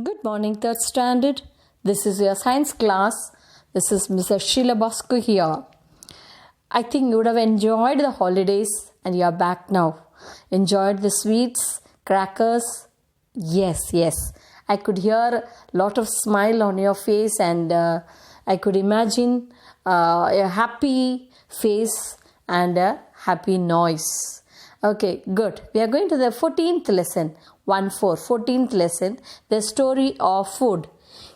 Good morning, third standard. This is your science class. This is Mrs. Sheila Bosco here. I think you would have enjoyed the holidays and you are back now. Enjoyed the sweets, crackers. Yes. I could hear a lot of smile on your face and I could imagine a happy face and a happy noise. Okay, good. We are going to the 14th lesson. 14th lesson, the story of food.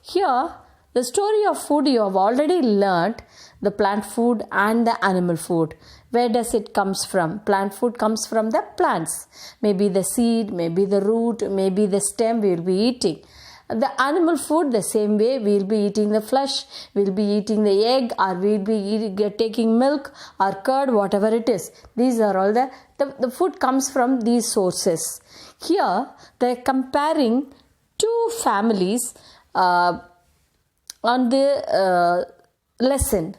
Here, the story of food you have already learnt, the plant food and the animal food. Where does it comes from? Plant food comes from the plants. Maybe the seed, maybe the root, maybe the stem we will be eating. The animal food, the same way, we will be eating the flesh, we will be eating the egg, or we will be taking milk or curd, whatever it is. These are all the food comes from these sources. Here, they are comparing two families on the lesson.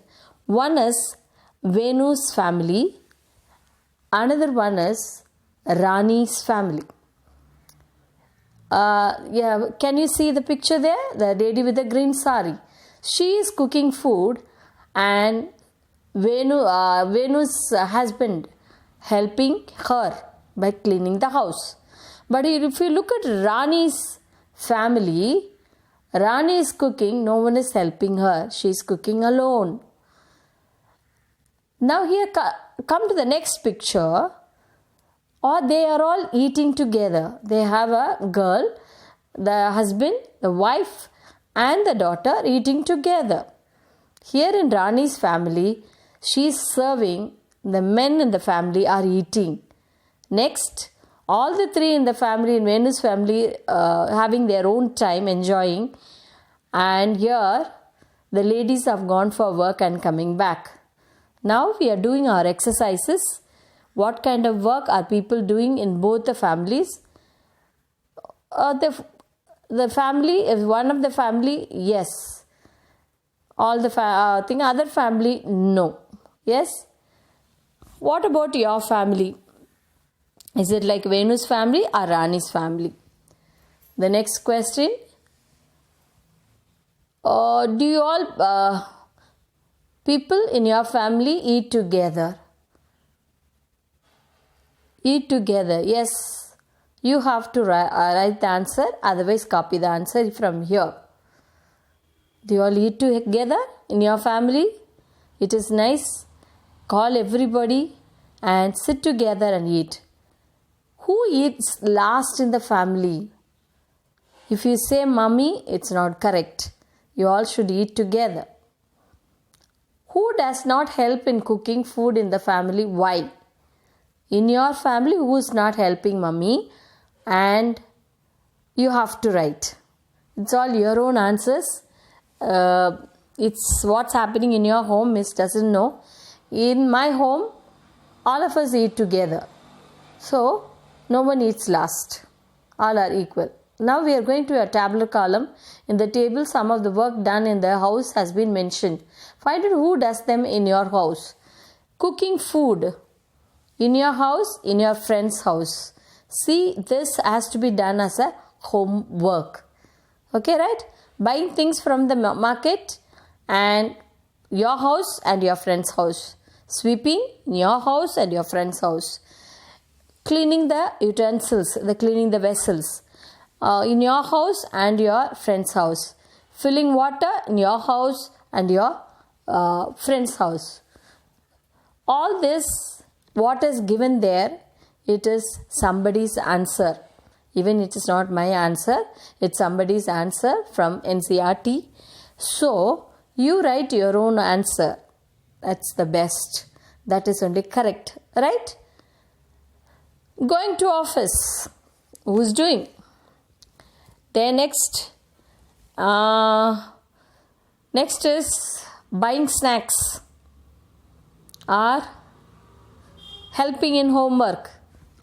One is Venu's family, another one is Rani's family. Can you see the picture there? The lady with the green sari. She is cooking food and Venu's husband helping her by cleaning the house. But if you look at Rani's family, Rani is cooking, no one is helping her. She is cooking alone. Now here come to the next picture. Or they are all eating together. They have a girl, the husband, the wife and the daughter eating together. Here in Rani's family, she is serving, the men in the family are eating. Next, all the three in the family, in Venu's family, having their own time, enjoying. And here, the ladies have gone for work and coming back. Now we are doing our exercises. What kind of work are people doing in both the families? The family, if one of the family, yes. All the other family, no. Yes? What about your family? Is it like Venu's family or Rani's family? The next question. Do you all people in your family eat together? Eat together. Yes. You have to write the answer. Otherwise, copy the answer from here. Do you all eat together in your family? It is nice. Call everybody and sit together and eat. Who eats last in the family? If you say mummy, it's not correct. You all should eat together. Who does not help in cooking food in the family? Why? In your family, who is not helping mummy? And you have to write. It's all your own answers. It's what's happening in your home, Miss doesn't know. In my home, all of us eat together. So, no one eats last. All are equal. Now we are going to a tabular column. In the table, some of the work done in the house has been mentioned. Find out who does them in your house. Cooking food. In your house, in your friend's house. See, this has to be done as a homework. Okay, right? Buying things from the market and your house and your friend's house. Sweeping in your house and your friend's house. Cleaning the utensils, cleaning the vessels. In your house and your friend's house. Filling water in your house and your friend's house. All this, what is given there, it is somebody's answer. Even it is not my answer, it's somebody's answer from NCERT. So, you write your own answer. That's the best. That is only correct, right? Going to office. Who's doing? Then next is buying snacks or helping in homework.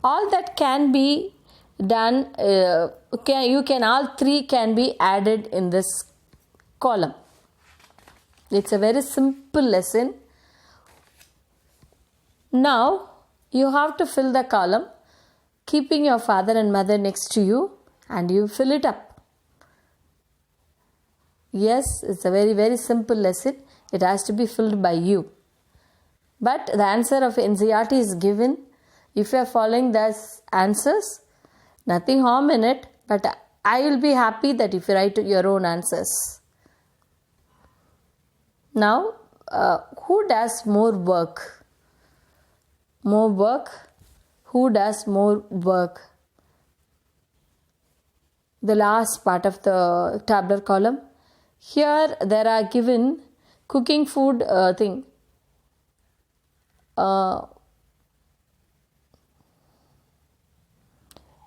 All that can be done. All three can be added in this column. It's a very simple lesson. Now you have to fill the column, keeping your father and mother next to you, and you fill it up. Yes, it's a very, very simple lesson. It has to be filled by you. But the answer of NCERT is given. If you are following those answers, nothing harm in it. But I will be happy that if you write your own answers. Now, who does more work? More work? Who does more work? The last part of the tabular column. Here there are given cooking food thing.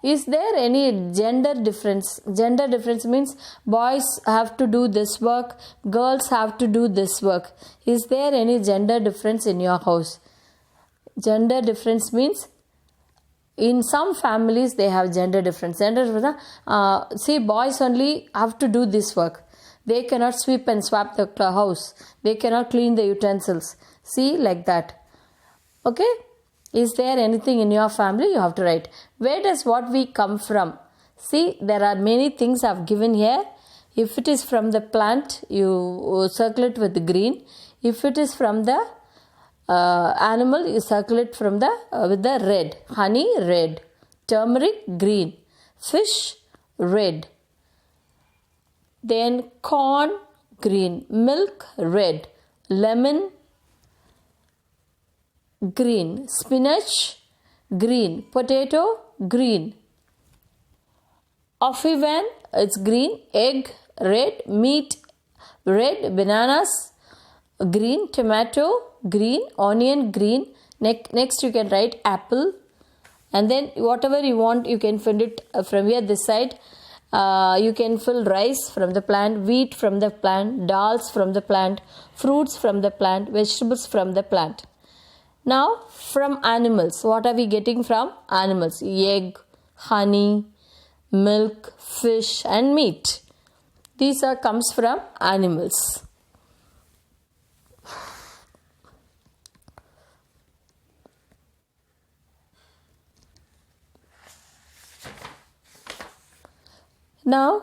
Is there any gender difference? Gender difference means boys have to do this work, girls have to do this work. Is there any gender difference in your house? Gender difference means in some families they have gender difference. See, boys only have to do this work. They cannot sweep and swap the house. They cannot clean the utensils. See, like that. Okay? Is there anything in your family? You have to write. Where does what we come from? See, there are many things I've given here. If it is from the plant, you circle it with green. If it is from the animal, you circle it from the with the red. Honey, red. Turmeric, green. Fish, red. Then corn, green. Milk, red. Lemon, green. Spinach, green. Potato, green. Ofivan, it's green. Egg, red. Meat, red. Bananas, green. Tomato, green. Onion, green. Next you can write apple. And then whatever you want, you can fill it from here, this side. You can fill rice from the plant, wheat from the plant, dals from the plant, fruits from the plant, vegetables from the plant. Now, from animals, what are we getting from animals? Egg, honey, milk, fish and meat. These are comes from animals. Now,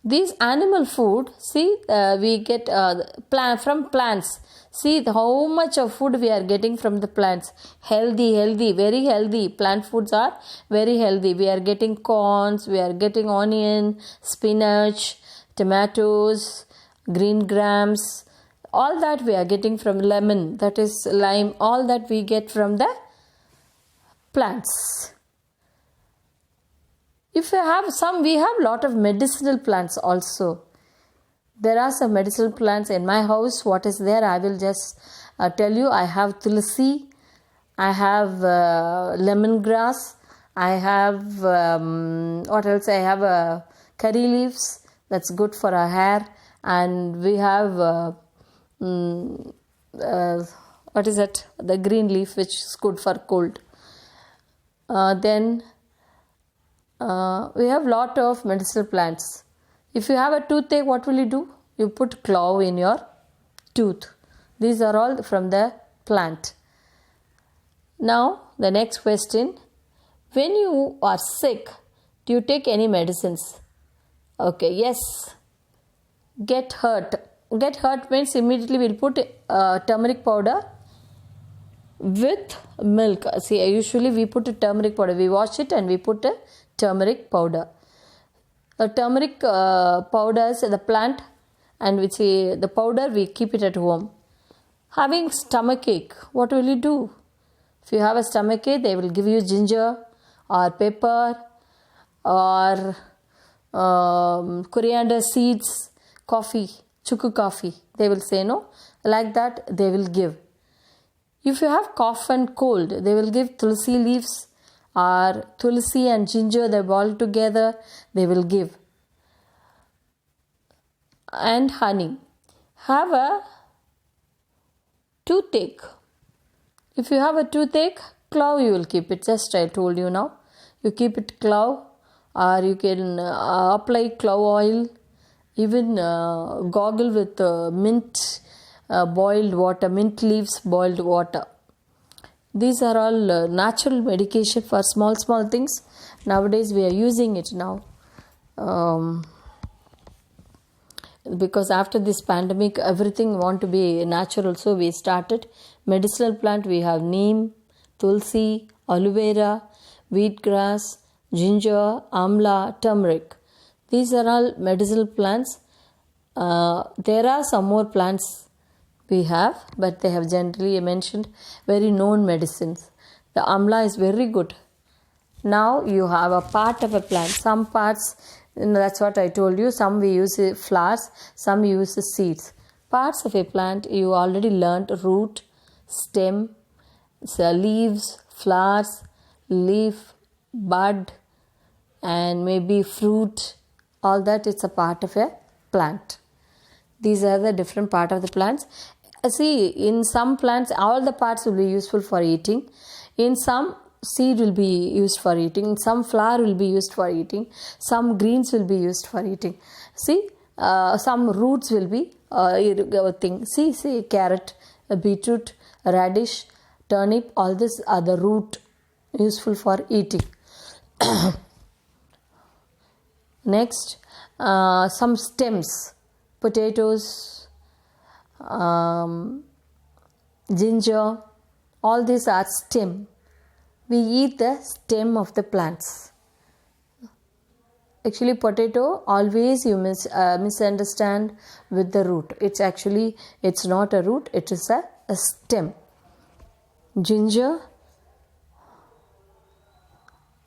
these animal food, see, we get from plants. See how much of food we are getting from the plants. Healthy, very healthy. Plant foods are very healthy. We are getting corns, we are getting onion, spinach, tomatoes, green grams. All that we are getting from lemon, that is lime. All that we get from the plants. If you have some, we have lot of medicinal plants also. There are some medicinal plants in my house. What is there? I will just tell you. I have tulsi. I have lemongrass. I have, what else? I have curry leaves. That's good for our hair. And we have, what is it? The green leaf, which is good for cold. Then we have lot of medicinal plants. If you have a toothache, what will you do? You put clove in your tooth. These are all from the plant. Now, the next question. When you are sick, do you take any medicines? Okay, yes. Get hurt. Get hurt means immediately we'll put turmeric powder with milk. See, usually we put a turmeric powder. We wash it and we put a turmeric powder. Turmeric powder is the plant, and we see the powder, we keep it at home. Having stomachache, what will you do? If you have a stomachache, they will give you ginger or pepper or coriander seeds, coffee, chukku coffee. They will say no. Like that, they will give. If you have cough and cold, they will give tulsi leaves or tulsi and ginger, they boil together, they will give. And honey. Have a toothache. If you have a toothache, clove you will keep it. Just I told you now. You keep it clove, or you can apply clove oil. Even gargle with mint boiled water, mint leaves boiled water. These are all natural medication for small things. Nowadays we are using it now. because after this pandemic everything want to be natural, so we started medicinal plant. We have neem, tulsi, aloe vera, wheatgrass, ginger, amla, turmeric. These are all medicinal plants. There are some more plants we have, but they have generally mentioned very known medicines. The amla is very good. Now you have a part of a plant. Some parts, that's what I told you, some we use flowers, some use seeds. Parts of a plant you already learnt: root, stem, leaves, flowers, leaf, bud, and maybe fruit. All that is a part of a plant. These are the different part of the plants. See, in some plants all the parts will be useful for eating. In some, seed will be used for eating. Some flower will be used for eating. Some greens will be used for eating. See, some roots will be thing. See, carrot, beetroot, radish, turnip. All this are the root useful for eating. Next, some stems, potatoes, ginger. All these are stem. We eat the stem of the plants. Actually, potato always you misunderstand with the root. It's not a root, it is a stem. Ginger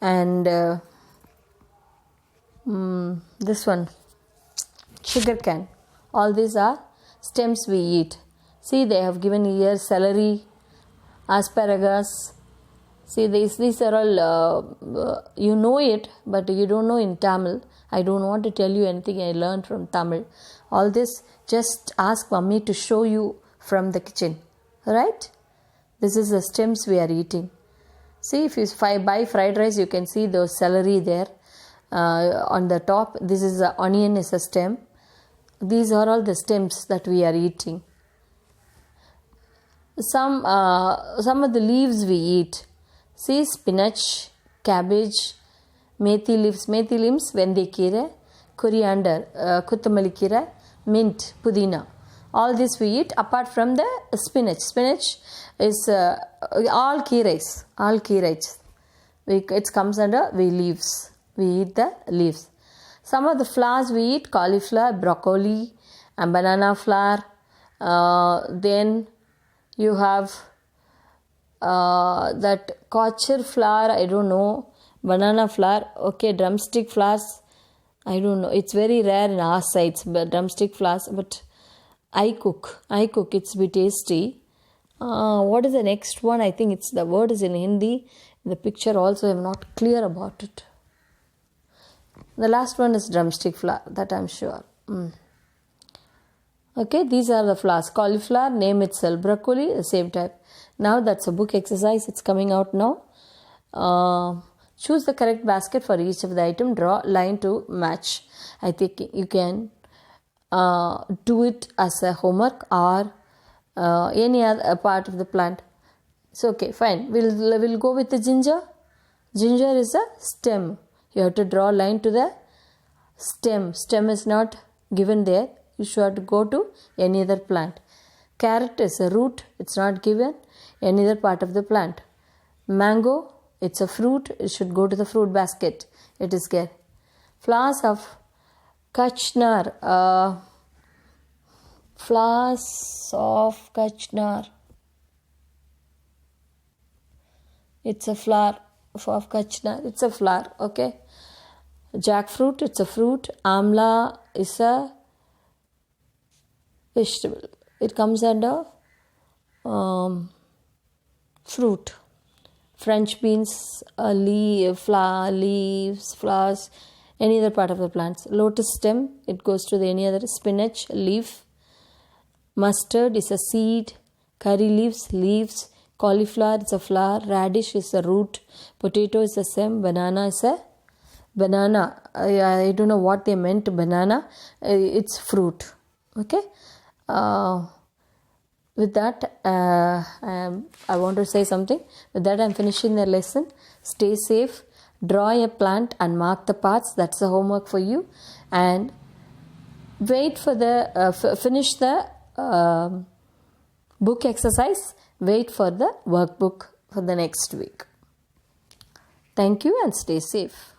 and this one, sugar cane. All these are stems we eat. See, they have given here celery, asparagus. See, these are all, you know it, but you don't know in Tamil. I don't want to tell you anything I learned from Tamil. All this, just ask mommy to show you from the kitchen. Right? This is the stems we are eating. See, if you buy fried rice, you can see those celery there on the top. This is the onion is a stem. These are all the stems that we are eating. Some of the leaves we eat. See, spinach, cabbage, methi leaves, vendekira, coriander, kuthamali kira, mint, pudina. All this we eat apart from the spinach. Spinach is all kirais. It comes under leaves. We eat the leaves. Some of the flowers we eat: cauliflower, broccoli, and banana flower. Then you have that kochir flower, I don't know, banana flower, okay, drumstick flowers, I don't know, it's very rare in our sites, but drumstick flowers, but I cook, it's be tasty. What is the next one? I think it's the word is in Hindi, the picture also I'm not clear about it. The last one is drumstick flower, that I'm sure. Okay, these are the flowers. Cauliflower, name itself. Broccoli, the same type. Now that's a book exercise. It's coming out now. Choose the correct basket for each of the item. Draw line to match. I think you can do it as a homework or any other part of the plant. So okay, fine. We'll go with the ginger. Ginger is a stem. You have to draw line to the stem. Stem is not given there. You should have to go to any other plant. Carrot is a root. It's not given. Any other part of the plant. Mango, it's a fruit. It should go to the fruit basket. It is there. Flowers of Kachnar. Flowers of Kachnar. It's a flower of Kachnar. It's a flower. Okay. Jackfruit, it's a fruit. Amla is a vegetable. It comes under fruit. French beans, leaves, flowers, any other part of the plants. Lotus stem, it goes to any other. Spinach, leaf. Mustard is a seed. Curry leaves. Cauliflower is a flower. Radish is a root. Potato is a stem. Banana is a banana. I don't know what they meant. Banana, it's fruit. Okay. With that, I want to say something. With that, I'm finishing the lesson. Stay safe. Draw a plant and mark the parts. That's the homework for you. And wait for the finish the book exercise. Wait for the workbook for the next week. Thank you and stay safe.